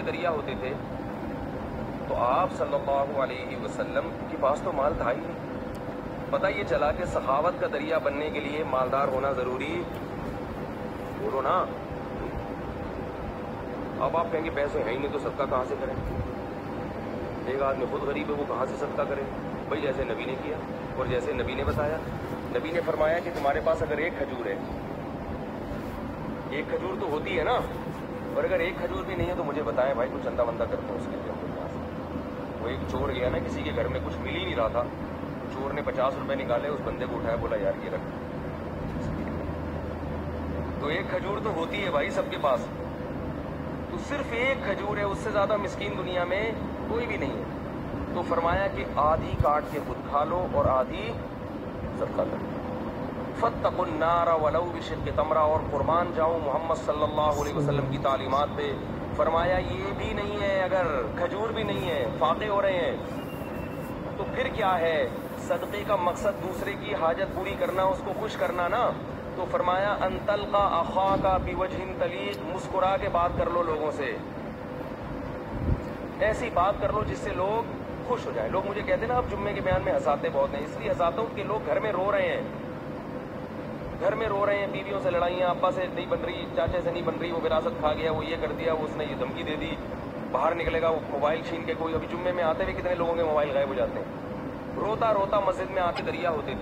دریا ہوتے تھے تو آپ صلی اللہ علیہ وسلم کے پاس تو مال تھا ہی نہیں. پتہ یہ چلا کہ سخاوت کا دریا بننے کے لیے مالدار ہونا ضروری. بولو نا. اب آپ کہیں گے پیسے ہیں ہی نہیں تو صدقہ کہاں سے کریں؟ ایک آدمی خود غریب ہے وہ کہاں سے صدقہ کرے؟ بھائی جیسے نبی نے کیا اور جیسے نبی نے بتایا. نبی نے فرمایا کہ تمہارے پاس اگر ایک کھجور ہے، ایک کھجور تو ہوتی ہے نا، اور اگر ایک کھجور بھی نہیں ہے تو مجھے بتائیں بھائی، کچھ چندہ بندہ کرتا ہوں اس کے لیے. وہ ایک چور گیا نا کسی کے گھر میں، کچھ مل ہی نہیں رہا تھا. چور نے 50 روپے نکالے، اس بندے کو اٹھایا، بولا یار یہ رکھ. تو ایک کھجور تو ہوتی ہے بھائی سب کے پاس. تو صرف ایک کھجور ہے، اس سے زیادہ مسکین دنیا میں کوئی بھی نہیں ہے. تو فرمایا کہ آدھی کاٹ کے خود کھا لو اور آدھی صدقہ کرو. فاتقوا النار ولو بشق تمرہ. اور قربان جاؤں محمد صلی اللہ علیہ وسلم کی تعلیمات پہ. فرمایا یہ بھی نہیں ہے، اگر کھجور بھی نہیں ہے، فاقے ہو رہے ہیں، تو پھر کیا ہے؟ صدقے کا مقصد دوسرے کی حاجت پوری کرنا، اس کو خوش کرنا نا. تو فرمایا ان تلقى اخاك بوجه طلیق. مسکرا کے بات کر لو لوگوں سے، ایسی بات کر لو جس سے لوگ خوش ہو جائیں. لوگ مجھے کہتے ہیں نا آپ جمعے کے بیان میں ہنساتے بہت ہیں. اس لیے ہنساتا ہوں کہ لوگ گھر میں رو رہے ہیں، گھر میں رو رہے ہیں، بیویوں سے لڑائیاں، ابا سے نہیں بن رہی، چاچے سے نہیں بن رہی، وہ وراثت کھا گیا، وہ یہ کر دیا، وہ اس نے یہ دھمکی دے دی، باہر نکلے گا وہ موبائل چھین کے. کوئی ابھی جمعے میں آتے ہوئے کتنے لوگوں کے موبائل غائب ہو جاتے ہیں. روتا روتا مسجد میں آ کے دریا ہوتے تھے.